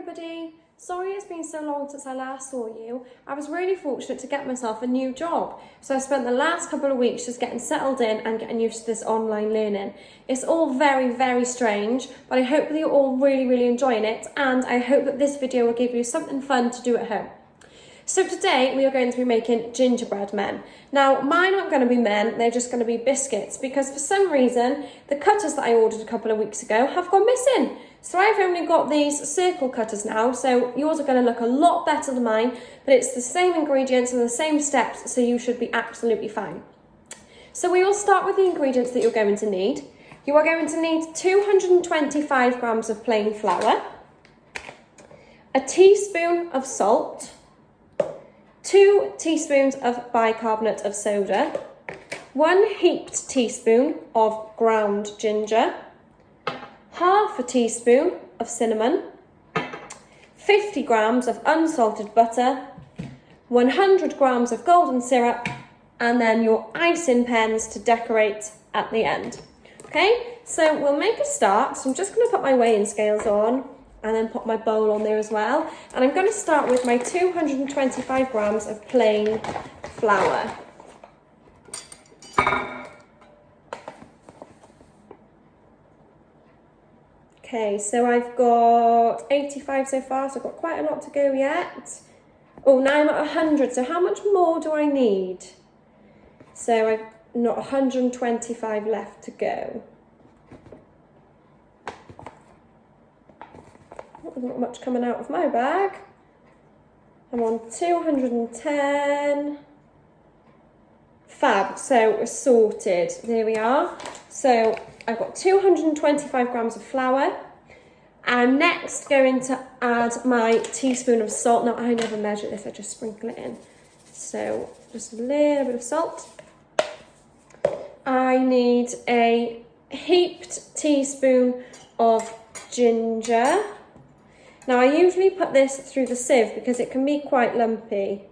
everybody. Sorry it's been so long since I last saw you. I was really fortunate to get myself a new job. So I spent the last couple of weeks just getting settled in and getting used to this online learning. It's all very, very strange, but I hope that you're all really enjoying it, and I hope that this video will give you something fun to do at home. So today we are going to be making gingerbread men. Now mine aren't going to be men, they're just going to be biscuits, because for some reason the cutters that I ordered a couple of weeks ago have gone missing. So I've only got these circle cutters now, so yours are going to look a lot better than mine, but it's the same ingredients and the same steps, so you should be absolutely fine. So we will start with the ingredients that you're going to need. You are going to need 225 grams of plain flour, a teaspoon of salt, 2 teaspoons of bicarbonate of soda, 1 heaped teaspoon of ground ginger, half a teaspoon of cinnamon, 50 grams of unsalted butter, 100 grams of golden syrup, and then your icing pens to decorate at the end. Okay, so we'll make a start. So I'm just going to put my weighing scales on and then put my bowl on there as well. And I'm going to start with my 225 grams of plain flour. Okay, so I've got 85 so far, so I've got quite a lot to go yet. Oh, now I'm at 100, so how much more do I need? So I've got 125 left to go. Not much coming out of my bag. I'm on 210. Fab, so we're sorted. There we are. So I've got 225 grams of flour. I'm next going to add my teaspoon of salt. Now, I never measure this, I just sprinkle it in. So just a little bit of salt. I need a heaped teaspoon of ginger. Now, I usually put this through the sieve because it can be quite lumpy.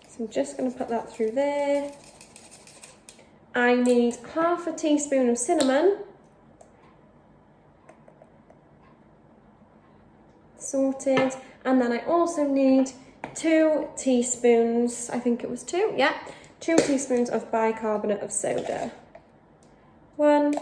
So I'm just going to put that through there. I need half a teaspoon of cinnamon. Sorted. And then I also need 2 teaspoons, I think it was 2, yeah. 2 teaspoons of bicarbonate of soda. 1,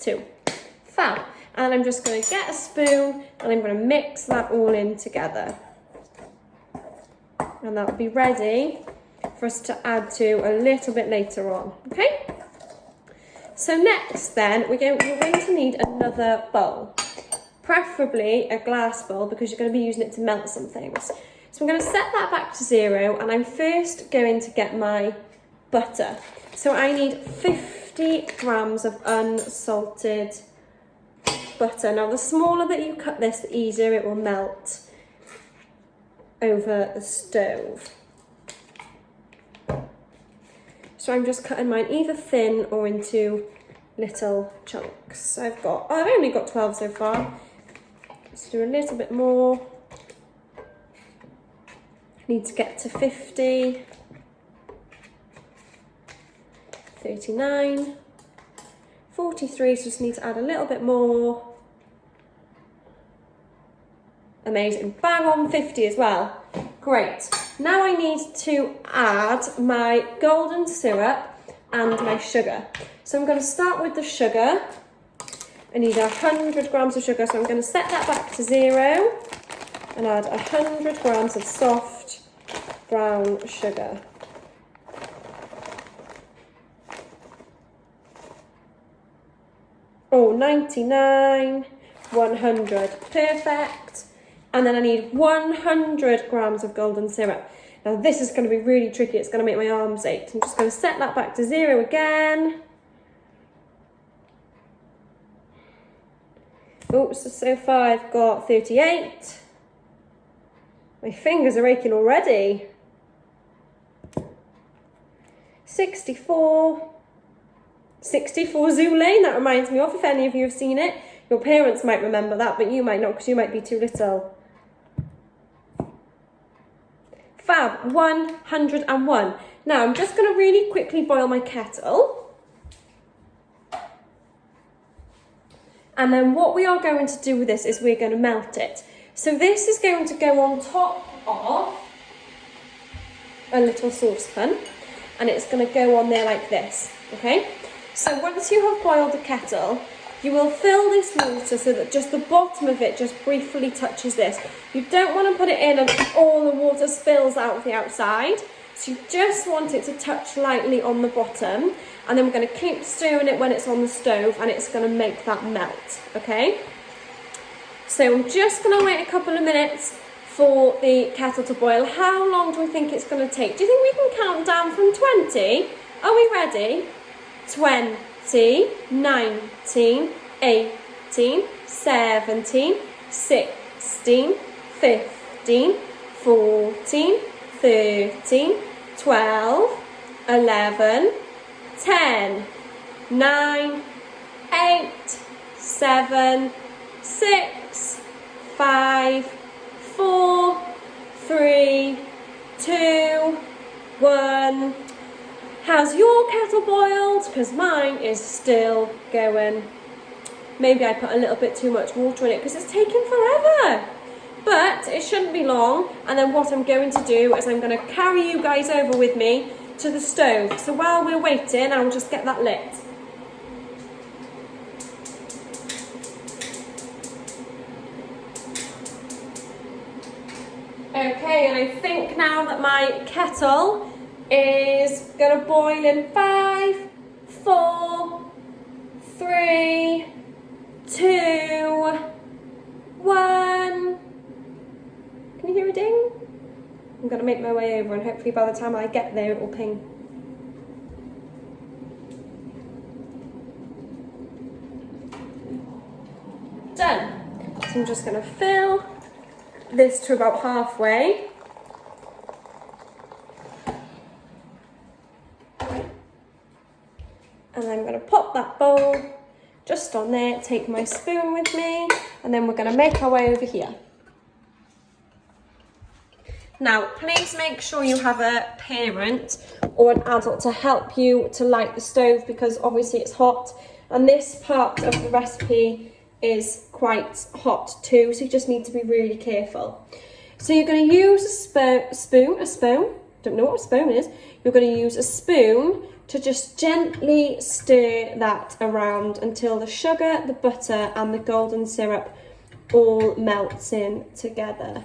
2. Fab. And I'm just going to get a spoon and I'm going to mix that all in together. And that will be ready for us to add to a little bit later on. Okay? So next then, we're going to need another bowl. Preferably a glass bowl because you're going to be using it to melt some things. So I'm going to set that back to 0 and I'm first going to get my butter. So I need 50 grams of unsalted butter. Now the smaller that you cut this, the easier it will melt over the stove. So I'm just cutting mine either thin or into little chunks. I've only got 12 so far. Let's do a little bit more. Need to get to 50, 39, 43, so just need to add a little bit more. Amazing, bang on 50 as well. Great, now I need to add my golden syrup and my sugar. So I'm going to start with the sugar. I need 100 grams of sugar, so I'm going to set that back to 0 and add 100 grams of soft brown sugar. Oh, 99, 100, perfect. And then I need 100 grams of golden syrup. Now this is going to be really tricky, it's going to make my arms ache. I'm just going to set that back to 0 again. Oops, so far I've got 38. My fingers are aching already. 64. 64 Zoo Lane, that reminds me of, if any of you have seen it. Your parents might remember that, but you might not because you might be too little. Fab. have 101. Now I'm just going to really quickly boil my kettle. And then what we are going to do with this is we're going to melt it. So this is going to go on top of a little saucepan, and it's going to go on there like this, okay? So once you have boiled the kettle, you will fill this water so that just the bottom of it just briefly touches this. You don't want to put it in and all the water spills out the outside. So you just want it to touch lightly on the bottom, and then we're going to keep stirring it when it's on the stove, and it's going to make that melt, okay? So I'm just going to wait a couple of minutes for the kettle to boil. How long do we think it's going to take? Do you think we can count down from 20? Are we ready? 20, 19, 18, 17, 16, 15, 14, 13, 12, 11, 10, 9, 8, 7, 6, 5, 4, 3, 2, 1. Has your kettle boiled? Because mine is still going. Maybe I put a little bit too much water in it because it's taking forever. But it shouldn't be long. And then what I'm going to do is I'm going to carry you guys over with me to the stove. So while we're waiting, I'll just get that lit. Okay, and I think now that my kettle is going to boil in 5, 4, 3, 2, 1. Can you hear a ding? I'm going to make my way over, and hopefully by the time I get there it will ping. Done. So I'm just going to fill this to about halfway. And then I'm going to pop that bowl just on there, take my spoon with me, and then we're going to make our way over here. Now, please make sure you have a parent or an adult to help you to light the stove, because obviously it's hot, and this part of the recipe is quite hot too, so you just need to be really careful. So you're going to use a spoon, don't know what a spoon is. You're going to use a spoon to just gently stir that around until the sugar, the butter and the golden syrup all melts in together.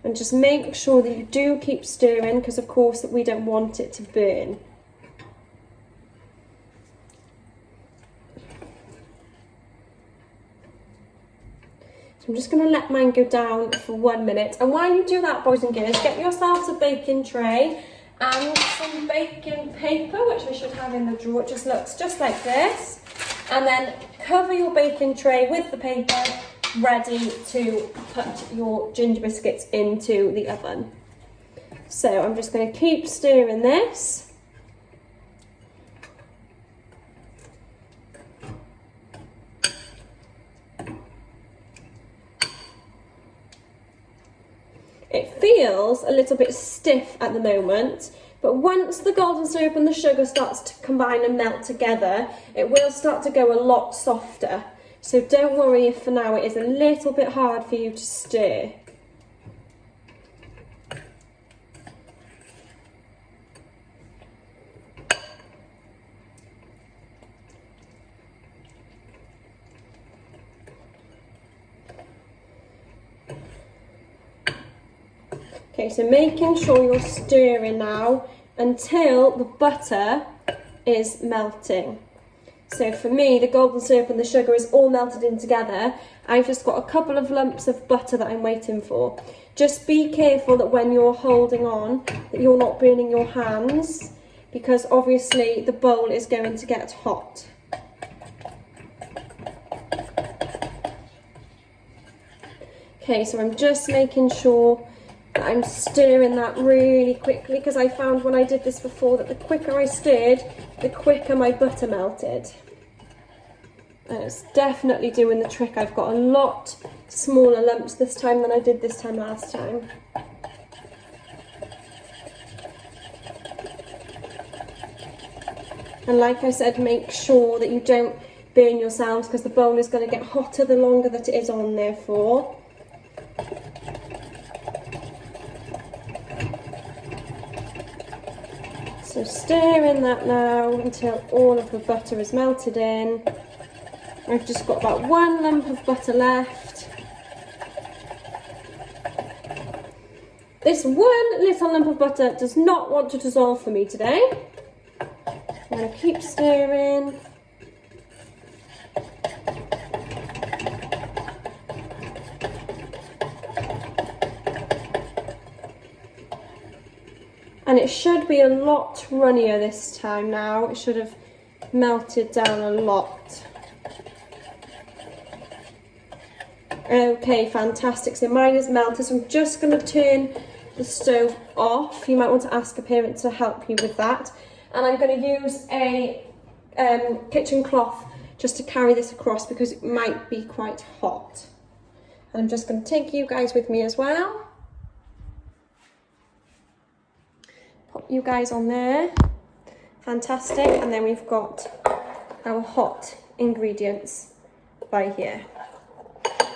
And just make sure that you do keep stirring, because of course that we don't want it to burn. So I'm just going to let mine go down for 1 minute. And while you do that, boys and girls, get yourselves a baking tray and some baking paper, which I should have in the drawer. It just looks just like this. And then cover your baking tray with the paper, ready to put your ginger biscuits into the oven. So I'm just going to keep stirring this. It feels a little bit stiff at the moment, but once the golden syrup and the sugar starts to combine and melt together, it will start to go a lot softer. So don't worry if for now it is a little bit hard for you to stir. Okay, so making sure you're stirring now until the butter is melting. So for me, the golden syrup and the sugar is all melted in together. I've just got a couple of lumps of butter that I'm waiting for. Just be careful that when you're holding on, that you're not burning your hands, because obviously the bowl is going to get hot. Okay, so I'm just making sure that I'm stirring that really quickly, because I found when I did this before that the quicker I stirred, the quicker my butter melted. And it's definitely doing the trick. I've got a lot smaller lumps this time than I did this time last time. And like I said, make sure that you don't burn yourselves, because the bowl is going to get hotter the longer that it is on there for. So stir in that now until all of the butter is melted in. I've just got about 1 lump of butter left. This one little lump of butter does not want to dissolve for me today. I'm going to keep stirring. And it should be a lot runnier this time now. It should have melted down a lot. Okay, fantastic. So mine is melted, so I'm just going to turn the stove off. You might want to ask a parent to help you with that. And I'm going to use a kitchen cloth just to carry this across, because it might be quite hot. And I'm just going to take you guys with me as well. Pop you guys on there. Fantastic. And then we've got our hot ingredients by here.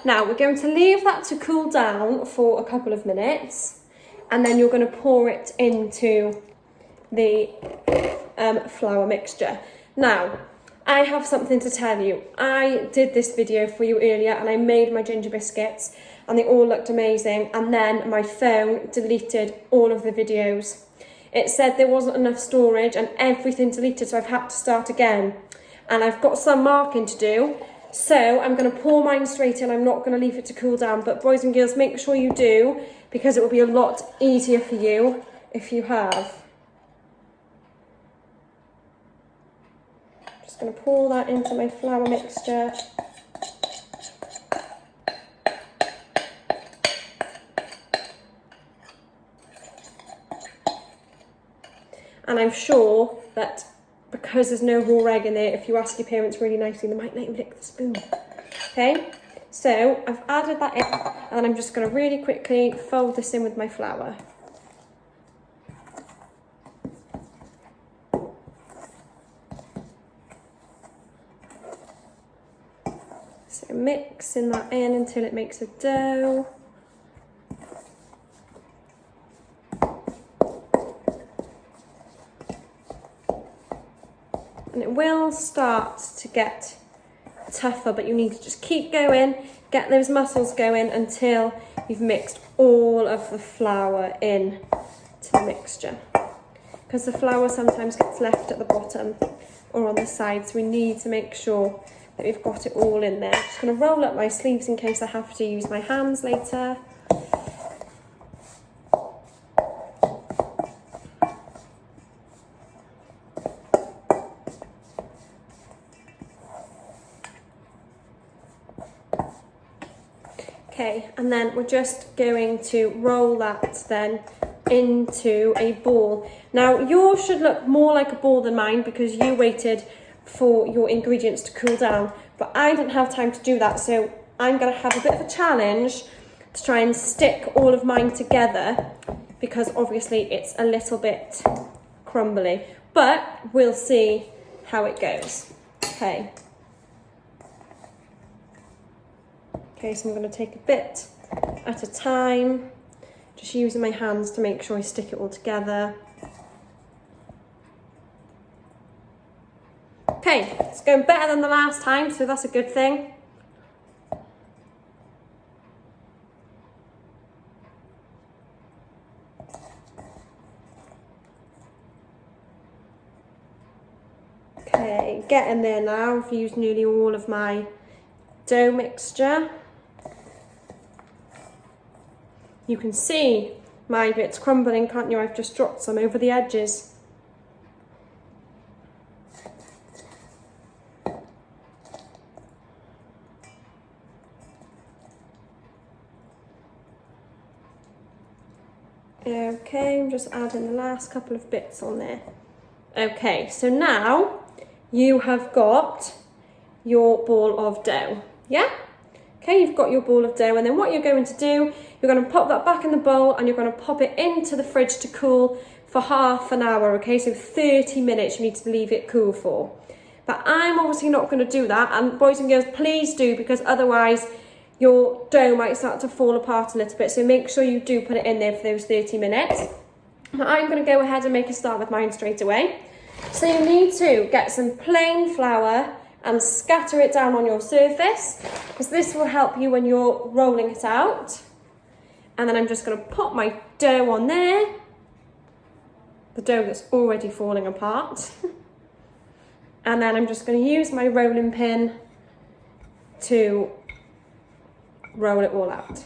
Now we're going to leave that to cool down for a couple of minutes, and then you're going to pour it into the flour mixture. Now, I have something to tell you. I did this video for you earlier and I made my ginger biscuits and they all looked amazing, and then my phone deleted all of the videos. It said there wasn't enough storage and everything deleted, so I've had to start again. And I've got some marking to do, so I'm going to pour mine straight in. I'm not going to leave it to cool down, but boys and girls, make sure you do, because it will be a lot easier for you if you have. Just going to pour that into my flour mixture. And I'm sure that because there's no raw egg in there, if you ask your parents really nicely, they might let you lick the spoon. Okay, so I've added that in, and I'm just going to really quickly fold this in with my flour. So mixing that in until it makes a dough. And it will start to get tougher, but you need to just keep going, get those muscles going until you've mixed all of the flour in to the mixture. Because the flour sometimes gets left at the bottom or on the sides, so we need to make sure that we've got it all in there. I'm just going to roll up my sleeves in case I have to use my hands later. Okay, and then we're just going to roll that then into a ball. Now yours should look more like a ball than mine because you waited for your ingredients to cool down, but I didn't have time to do that, so I'm going to have a bit of a challenge to try and stick all of mine together, because obviously it's a little bit crumbly, but we'll see how it goes. Okay, so I'm going to take a bit at a time, just using my hands to make sure I stick it all together. Okay, it's going better than the last time, so that's a good thing. Okay, getting there now. I've used nearly all of my dough mixture. You can see my bits crumbling, can't you? I've just dropped some over the edges. Okay, I'm just adding the last couple of bits on there. Okay, so now you have got your ball of dough, yeah? Okay, you've got your ball of dough, and then what you're going to do You're going to pop that back in the bowl and you're going to pop it into the fridge to cool for half an hour, okay? So 30 minutes you need to leave it cool for. But I'm obviously not going to do that, and boys and girls, please do, because otherwise your dough might start to fall apart a little bit. So make sure you do put it in there for those 30 minutes. Now I'm going to go ahead and make a start with mine straight away. So you need to get some plain flour and scatter it down on your surface, because this will help you when you're rolling it out. And then I'm just going to put my dough on there, the dough that's already falling apart. And then I'm just going to use my rolling pin to roll it all out.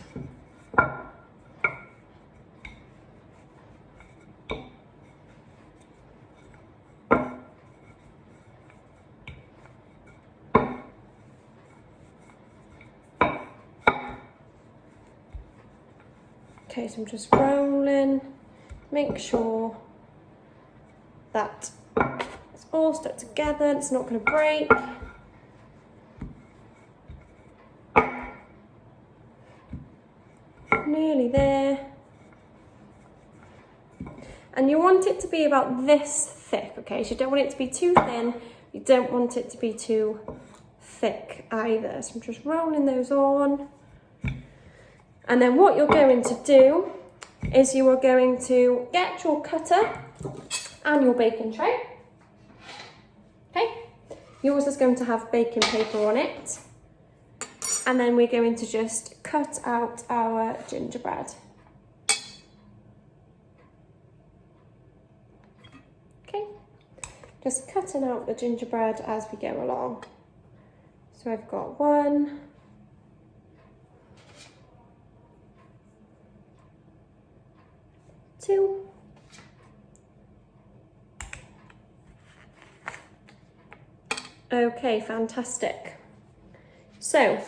Okay, so I'm just rolling, make sure that it's all stuck together, it's not going to break. Nearly there. And you want it to be about this thick, okay? So you don't want it to be too thin, you don't want it to be too thick either. So I'm just rolling those on. And then what you're going to do is you are going to get your cutter and your baking tray. Okay, yours is going to have baking paper on it. And then we're going to just cut out our gingerbread. Okay, just cutting out the gingerbread as we go along. So I've got 1, 2, okay, fantastic. So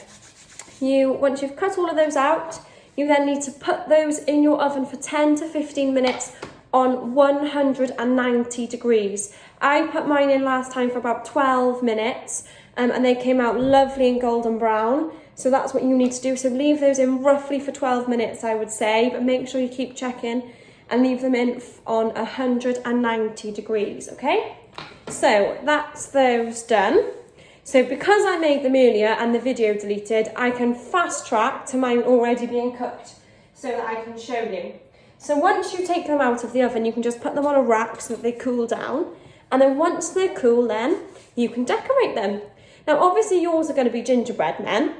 once you've cut all of those out, you then need to put those in your oven for 10 to 15 minutes on 190 degrees. I put mine in last time for about 12 minutes and they came out lovely and golden brown. So that's what you need to do. So leave those in roughly for 12 minutes, I would say, but make sure you keep checking and leave them in on 190 degrees, okay? So that's those done. So because I made them earlier and the video deleted, I can fast track to mine already being cooked so that I can show you. So once you take them out of the oven, you can just put them on a rack so that they cool down. And then once they're cool, then you can decorate them. Now, obviously yours are going to be gingerbread men.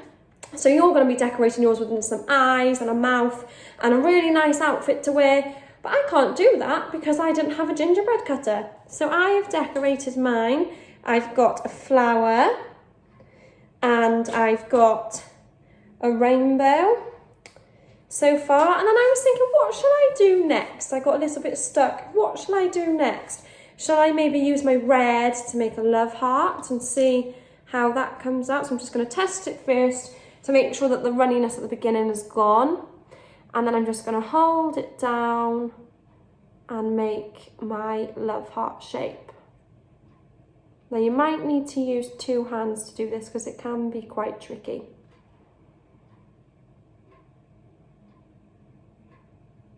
So you're going to be decorating yours with some eyes and a mouth and a really nice outfit to wear. But I can't do that because I didn't have a gingerbread cutter. So I have decorated mine. I've got a flower and I've got a rainbow so far. And then I was thinking, what shall I do next? I got a little bit stuck. What shall I do next? Shall I maybe use my red to make a love heart and see how that comes out? So I'm just going to test it first to make sure that the runniness at the beginning is gone. And then I'm just going to hold it down and make my love heart shape. Now you might need to use 2 hands to do this because it can be quite tricky.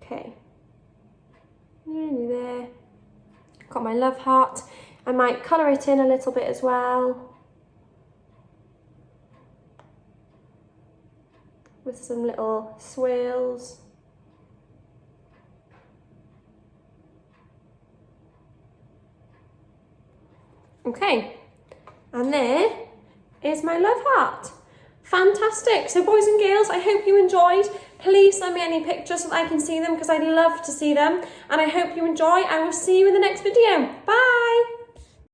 Okay, nearly there. Got my love heart. I might colour it in a little bit as well, with some little swirls. Okay, and there is my love heart. Fantastic. So boys and girls, I hope you enjoyed. Please send me any pictures so that I can see them because I'd love to see them. And I hope you enjoy. I will see you in the next video. Bye.